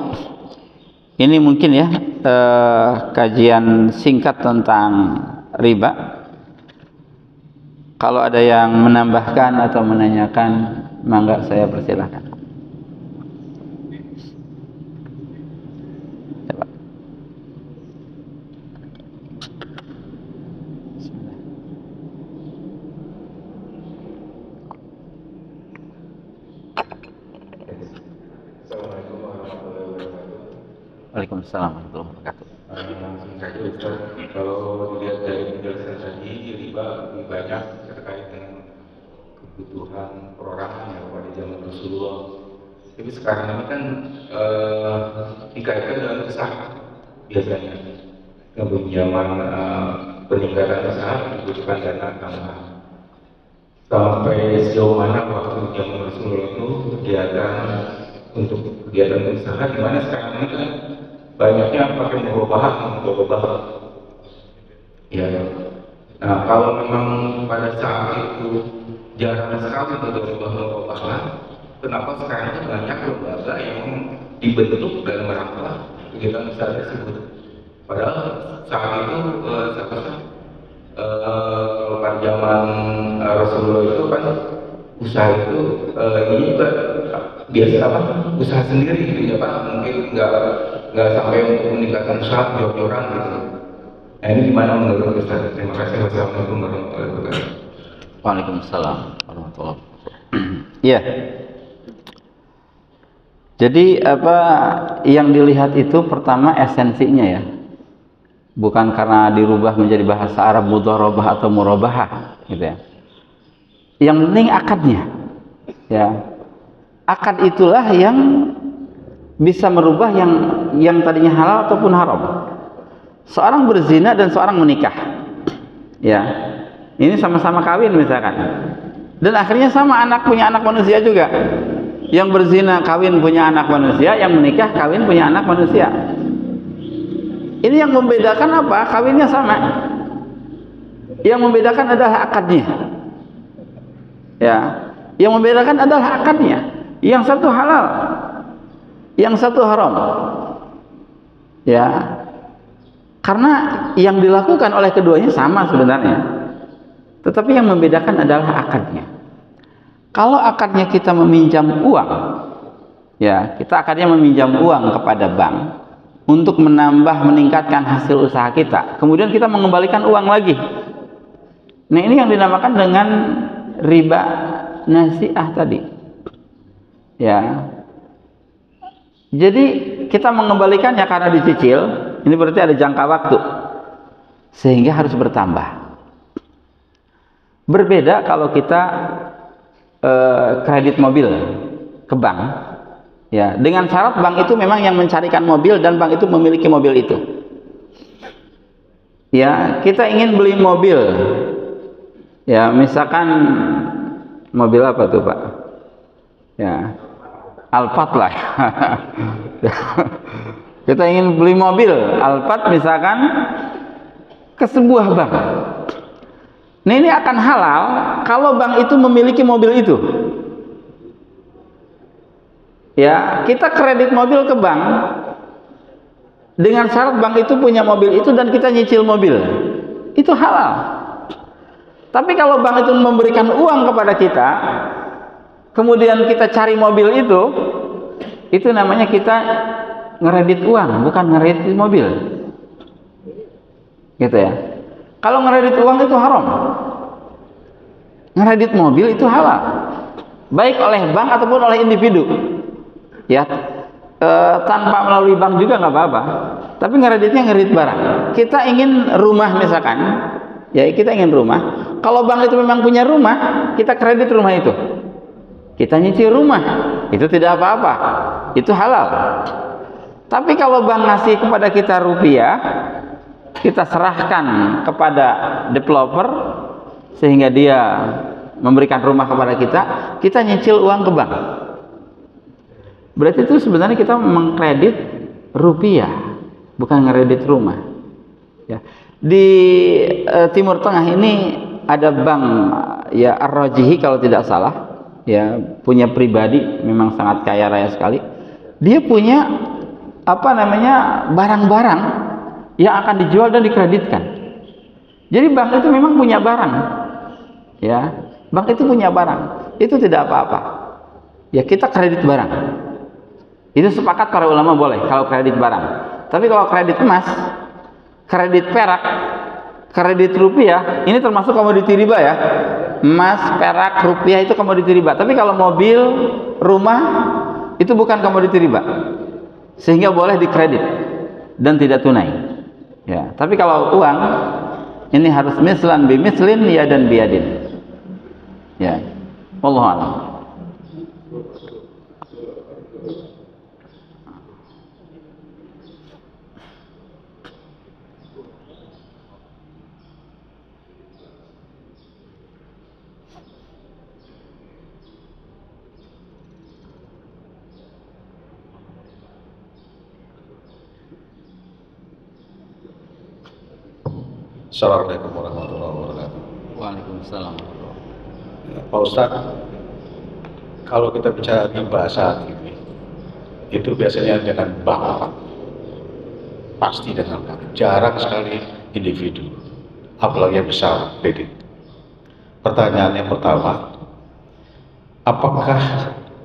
Ini mungkin ya kajian singkat tentang riba. Kalau ada yang menambahkan atau menanyakan, mangga saya persilahkan. Waalaikumsalam warahmatullahi wabarakatuh. Langsung saja Ustaz, kalau dilihat dari penjelasan tadi, riba lebih banyak terkait dengan kebutuhan perorangan ya pada zaman Rasulullah. Tapi sekarang ini kan dikaitkan dengan usaha biasanya. Kemudian peningkatan usaha dibutuhkan dana tambahan. Sampai sejauh mana waktu zaman Rasulullah itu kegiatan untuk kegiatan usaha, di mana sekarang ini kan banyaknya pakai merubah. Ya. Nah, kalau memang pada saat itu jarang sekali untuk merubah, kenapa sekarang ini banyak lembaga yang dibentuk dalam rangka kegiatan usaha tersebut? Padahal saat itu pada zaman Rasulullah itu kan usaha itu ini juga biasa usaha sendiri gitu ya Pak, mungkin nggak sampai untuk meningkatkan usaha jor-joran gitu. Nah ini gimana menurut Ustaz? Terima kasih. Wassalamualaikum warahmatullahi wabarakatuh. Waalaikumsalam warahmatullahi wabarakatuh. Iya. Jadi apa yang dilihat itu pertama esensinya ya. Bukan karena dirubah menjadi bahasa Arab mudharabah atau murabahah gitu ya. Yang penting akadnya. Ya. Akad itulah yang bisa merubah yang tadinya halal ataupun haram. Seorang berzina dan seorang menikah. Ya. Ini sama-sama kawin misalkan. Dan akhirnya sama punya anak manusia juga. Yang berzina kawin punya anak manusia, yang menikah kawin punya anak manusia. Ini yang membedakan apa? Kawinnya sama. Yang membedakan adalah akadnya. Ya. Yang membedakan adalah akadnya. Yang satu halal, yang satu haram. Ya. Karena yang dilakukan oleh keduanya sama sebenarnya. Tetapi yang membedakan adalah akadnya. Kalau akadnya kita meminjam uang, ya, kita akadnya meminjam uang kepada bank untuk meningkatkan hasil usaha kita. Kemudian kita mengembalikan uang lagi. Nah, ini yang dinamakan dengan riba nasi'ah tadi. Ya. Jadi kita mengembalikannya karena dicicil, ini berarti ada jangka waktu. Sehingga harus bertambah. Berbeda kalau kita kredit mobil ke bank, ya, dengan syarat bank itu memang yang mencarikan mobil dan bank itu memiliki mobil itu. Ya, kita ingin beli mobil, ya, misalkan mobil apa tuh Pak? Ya, Alphard lah. Kita ingin beli mobil Alphard misalkan ke sebuah bank. Nah, ini akan halal kalau bank itu memiliki mobil itu. Ya, kita kredit mobil ke bank dengan syarat bank itu punya mobil itu dan kita nyicil mobil. Itu halal. Tapi kalau bank itu memberikan uang kepada kita, kemudian kita cari mobil itu namanya kita ngeredit uang, bukan ngeredit mobil. Gitu ya. Kalau ngeredit uang itu haram. Ngeredit mobil itu halal. Baik oleh bank ataupun oleh individu. Ya, tanpa melalui bank juga nggak apa-apa. Tapi ngereditnya ngeredit barang. Kita ingin rumah misalkan, ya kita ingin rumah. Kalau bank itu memang punya rumah, kita kredit rumah itu. Kita nyicil rumah, itu tidak apa-apa. Itu halal. Tapi kalau bank ngasih kepada kita rupiah, kita serahkan kepada developer sehingga dia memberikan rumah kepada kita nyicil uang ke bank. Berarti itu sebenarnya kita mengkredit rupiah, bukan ngeredit rumah. Ya. Di Timur Tengah ini ada bank, ya, Ar-Rajihi kalau tidak salah, ya, punya pribadi, memang sangat kaya raya sekali. dia punya apa namanya barang-barang yang akan dijual dan dikreditkan. Jadi bank itu memang punya barang, ya. Bank itu punya barang, itu tidak apa-apa. Ya kita kredit barang, itu sepakat para ulama boleh kalau kredit barang. Tapi kalau kredit emas, kredit perak, kredit rupiah, ini termasuk komoditi riba ya. Emas, perak, rupiah itu komoditi riba. Tapi kalau mobil, rumah itu bukan komoditi riba, sehingga boleh dikredit dan tidak tunai. Ya. Tapi kalau uang ini harus mislan bi mislin, yadan biyadin. Ya. Wallahu a'lam. Assalamualaikum warahmatullahi wabarakatuh. Waalaikumsalam. Pak Ustadz, kalau kita bicara riba saat ini, itu biasanya dengan bank, pasti dengan bank. Jarang sekali individu, apalagi yang besar kredit. Pertanyaan yang pertama,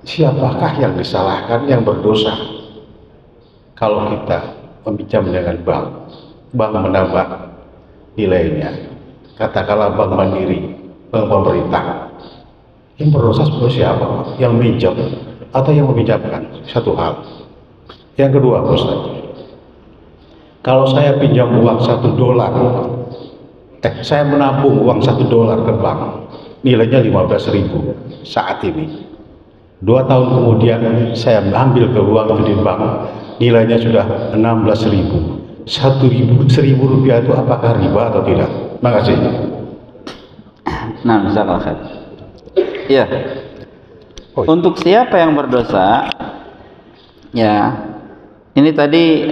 siapakah yang disalahkan, yang berdosa kalau kita meminjam dengan bank menambah nilainya, katakanlah bank mandiri, bank pemerintah, yang berdosa sebenarnya siapa? Yang minjam atau yang meminjamkan? Satu hal. Yang kedua, Ustaz, kalau saya pinjam uang $1, saya menabung uang $1 ke bank, nilainya 15.000 saat ini. 2 tahun kemudian saya ambil ke uang itu di bank, nilainya sudah 16.000. 1.000 rupiah itu apakah riba atau tidak? Terima kasih. Nah, misalkan ya, untuk siapa yang berdosa, ya, ini tadi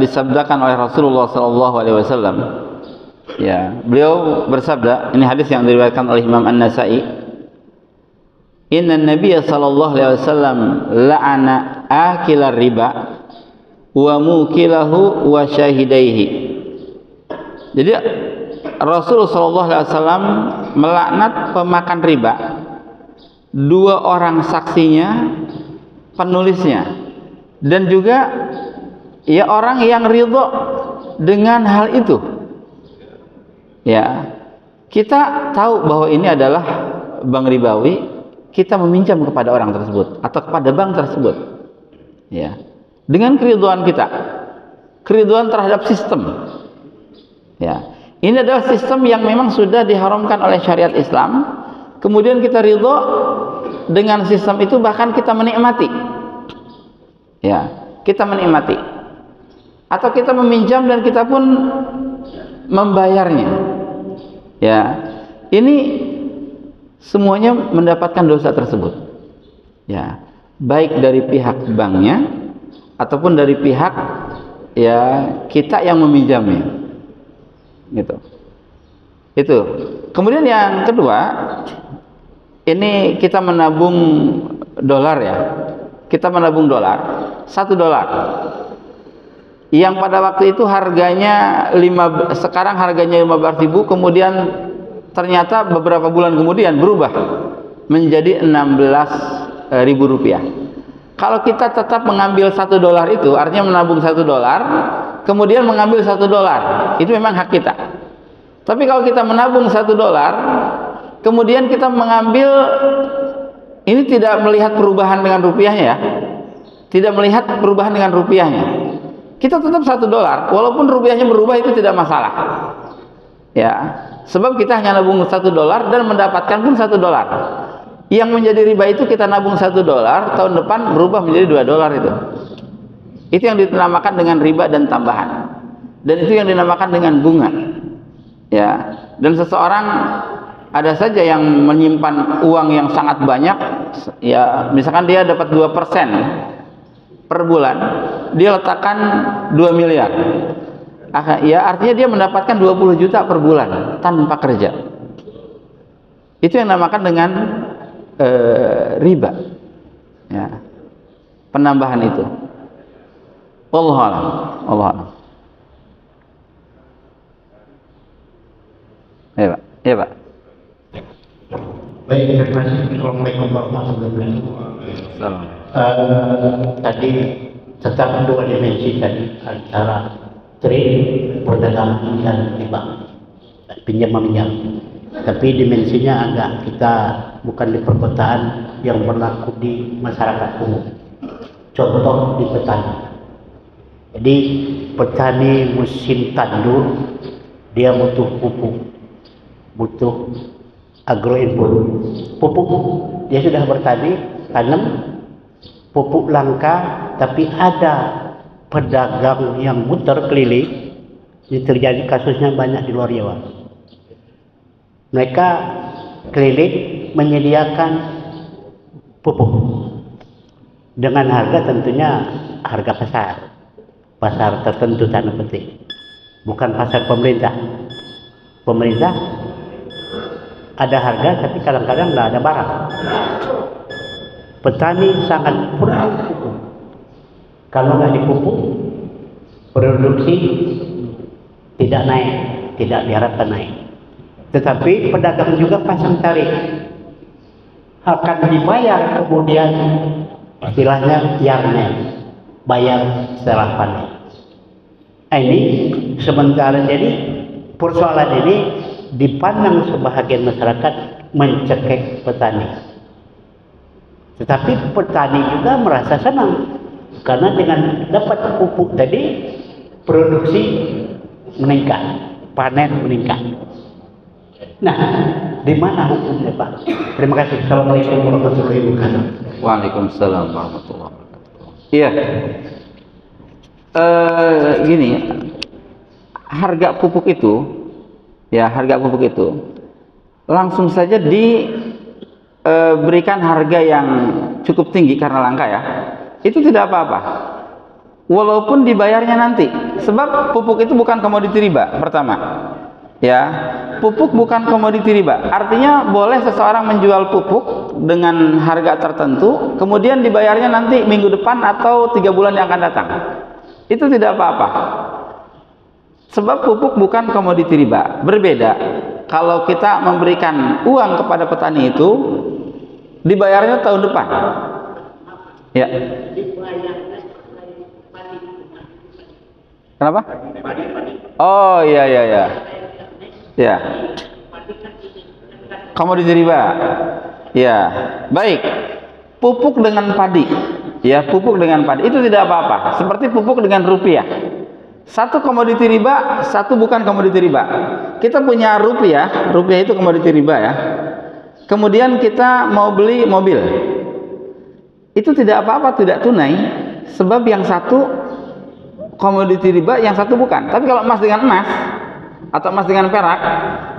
disabdakan oleh Rasulullah SAW. Ya, beliau bersabda, ini hadis yang diriwayatkan oleh Imam An-Nasa'i. Inna Nabiya sallallahu alaihi wasallam la'ana akilar riba wa mukilahu wa syahidaihi. Jadi Rasulullah SAW melaknat pemakan riba, 2 orang saksinya, penulisnya, dan juga ya orang yang ridho dengan hal itu. Ya, kita tahu bahwa ini adalah bank ribawi, kita meminjam kepada orang tersebut atau kepada bank tersebut. Ya. Dengan keriduan kita, keriduan terhadap sistem. Ya, ini adalah sistem yang memang sudah diharamkan oleh syariat Islam. Kemudian kita ridho dengan sistem itu, bahkan kita menikmati. Ya, kita menikmati. Atau kita meminjam dan kita pun membayarnya. Ya, ini semuanya mendapatkan dosa tersebut. Ya, baik dari pihak banknya ataupun dari pihak ya kita yang meminjamnya, gitu. Itu. Kemudian yang kedua, ini kita menabung dolar ya, kita menabung dolar, $1 yang pada waktu itu harganya sekarang harganya 15.000, kemudian ternyata beberapa bulan kemudian berubah menjadi 16.000 rupiah. Kalau kita tetap mengambil $1 itu, artinya menabung $1, kemudian mengambil $1, itu memang hak kita. Tapi kalau kita menabung $1, kemudian kita mengambil, ini tidak melihat perubahan dengan rupiahnya ya, tidak melihat perubahan dengan rupiahnya. Kita tetap $1, walaupun rupiahnya berubah itu tidak masalah. Ya, sebab kita hanya nabung $1 dan mendapatkan pun $1. Yang menjadi riba itu kita nabung $1, tahun depan berubah menjadi $2 itu. Itu yang dinamakan dengan riba dan tambahan. Dan itu yang dinamakan dengan bunga. Ya, dan seseorang ada saja yang menyimpan uang yang sangat banyak, ya, misalkan dia dapat 2% per bulan, dia letakkan 2 miliar. Ya, artinya dia mendapatkan 20 juta per bulan tanpa kerja. Itu yang dinamakan dengan riba. Ya. penambahan itu. Wallahu a'lam. Wallahu a'lam. Ya, Pak. Ya, Pak. Baik, terima kasih. Assalamualaikum warahmatullahi wabarakatuh. Tadi tentang dua dimensi tadi antara trade, perdagangan dan riba, pinjam meminjam. Tapi dimensinya agak kita bukan di perkotaan yang berlaku di masyarakat umum. Contoh di petani. Jadi petani musim tandur dia butuh pupuk, butuh agroinput. Pupuk dia sudah bertani, tanam, pupuk langka, tapi ada pedagang yang muter keliling. Ini terjadi kasusnya banyak di luar Jawa. Mereka keliling menyediakan pupuk dengan harga tentunya harga pasar tertentu, tanda petik, bukan pasar pemerintah. Pemerintah ada harga tapi kadang-kadang nggak ada barang. Petani sangat perlu pupuk. Kalau nggak dipupuk, produksi tidak naik, tidak diharapkan naik. Tetapi pedagang juga pasang tarif, akan dibayar kemudian istilahnya yarnya, bayar setelah panen. Ini sementara, jadi persoalan ini dipandang sebahagian masyarakat mencekik petani. Tetapi petani juga merasa senang karena dengan dapat pupuk tadi produksi meningkat, panen meningkat. Nah, di mana hukumnya, Pak? Terima kasih. Assalamualaikum warahmatullahi wabarakatuh. Waalaikumsalam warahmatullahi wabarakatuh. Iya. Gini, harga pupuk itu, ya harga pupuk itu langsung saja diberikan harga yang cukup tinggi karena langka ya. Itu tidak apa-apa. Walaupun dibayarnya nanti, sebab pupuk itu bukan komoditi riba. Pertama, ya, pupuk bukan komoditi riba. Artinya boleh seseorang menjual pupuk dengan harga tertentu, kemudian dibayarnya nanti minggu depan atau 3 bulan yang akan datang. Itu tidak apa-apa. Sebab pupuk bukan komoditi riba. Berbeda kalau kita memberikan uang kepada petani itu, dibayarnya tahun depan. Ya. Kenapa? Oh iya. Ya. Komoditi riba. Ya, baik. Pupuk dengan padi. Ya, pupuk dengan padi itu tidak apa-apa. Seperti pupuk dengan rupiah. Satu komoditi riba, satu bukan komoditi riba. Kita punya rupiah itu komoditi riba ya. Kemudian kita mau beli mobil. Itu tidak apa-apa, tidak tunai. Sebab yang satu komoditi riba, yang satu bukan. Tapi kalau emas dengan emas, atau emas dengan perak,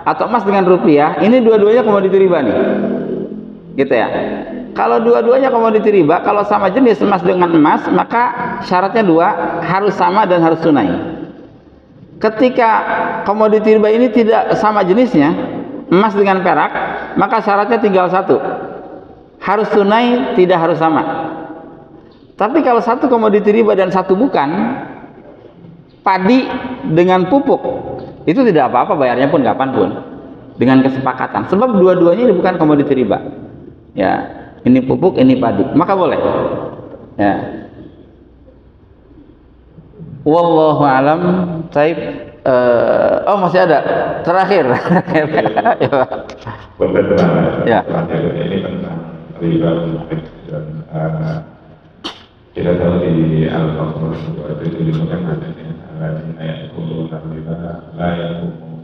atau emas dengan rupiah, ini dua-duanya komoditi riba nih, gitu ya. Kalau dua-duanya komoditi riba, kalau sama jenis emas dengan emas, maka syaratnya dua, harus sama dan harus tunai. Ketika komoditi riba ini tidak sama jenisnya, emas dengan perak, maka syaratnya tinggal satu, harus tunai, tidak harus sama. Tapi kalau satu komoditi riba dan satu bukan, padi dengan pupuk, itu tidak apa-apa, bayarnya pun kapanpun dengan kesepakatan. Sebab dua-duanya ini bukan komoditi riba. Ya, ini pupuk, ini padi, maka boleh. Ya. Wallahu alam. Taib. Oh masih ada. Terakhir. Ya. Ini tentang riba dan kita tahu di Al-Baqarah itu disebutkan adanya ayat kullu riba la yaqumu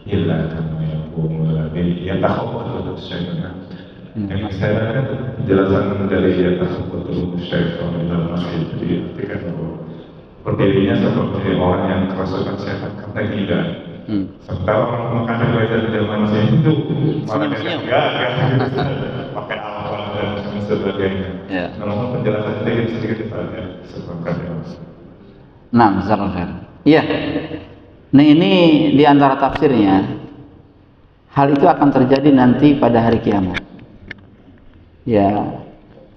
illa kama yaqumu alladhi yatakhabbathu syaitan. Yang saya kan penjelasan dari yatakhabbathu syaitan dalam ayat itu diartikan bahwa berdirinya seperti orang yang kerasukan setan kata gila. Serta orang makan riba di zaman itu malah enggak pakai alkohol dan sebagainya. Namun penjelasan sedikit saja sebabnya. Nah, iya. Nah ini di antara tafsirnya, hal itu akan terjadi nanti pada hari kiamat. Ya,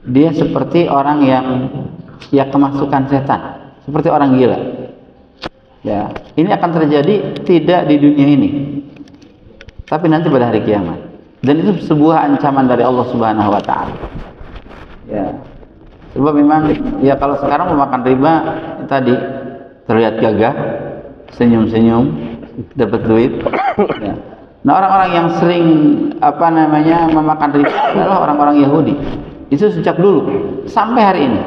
dia seperti orang yang ya kemasukan setan, seperti orang gila. Ya, ini akan terjadi tidak di dunia ini, tapi nanti pada hari kiamat. Dan itu sebuah ancaman dari Allah Subhanahu wa taala. Ya. Sebab memang ya kalau sekarang memakan riba tadi terlihat gagah, senyum-senyum, dapat duit. Ya. Nah, orang-orang yang sering memakan riba adalah orang-orang Yahudi. Itu sejak dulu sampai hari ini.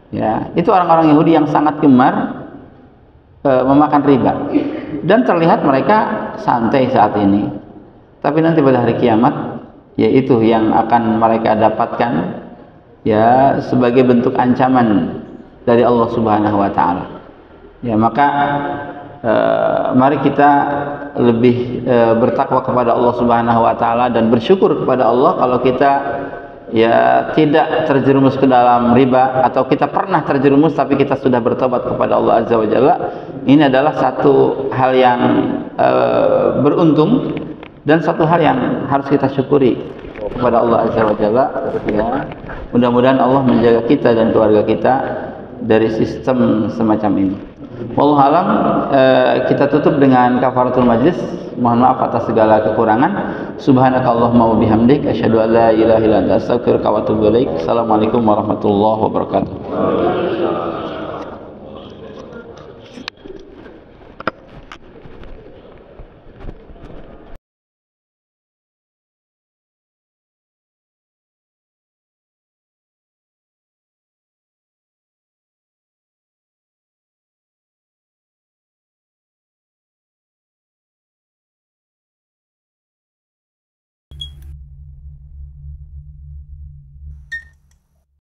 Ya, itu orang-orang Yahudi yang sangat gemar memakan riba. Dan terlihat mereka santai saat ini. Tapi nanti pada hari kiamat, yaitu yang akan mereka dapatkan ya sebagai bentuk ancaman dari Allah Subhanahu wa taala. Ya, maka mari kita lebih bertakwa kepada Allah Subhanahu wa taala dan bersyukur kepada Allah kalau kita ya tidak terjerumus ke dalam riba, atau kita pernah terjerumus tapi kita sudah bertobat kepada Allah Azza wa Jalla. Ini adalah satu hal yang beruntung dan satu hal yang harus kita syukuri kepada Allah Azza wa Jalla. Ya, mudah-mudahan Allah menjaga kita dan keluarga kita dari sistem semacam ini. Wallahu alam, kita tutup dengan kafaratul majlis. Mohon maaf atas segala kekurangan. Subhanakallahumma wa bihamdik asyhadu an la ilaha illa anta astaghfiruka wa atubu ilaik. Assalamualaikum warahmatullahi wabarakatuh.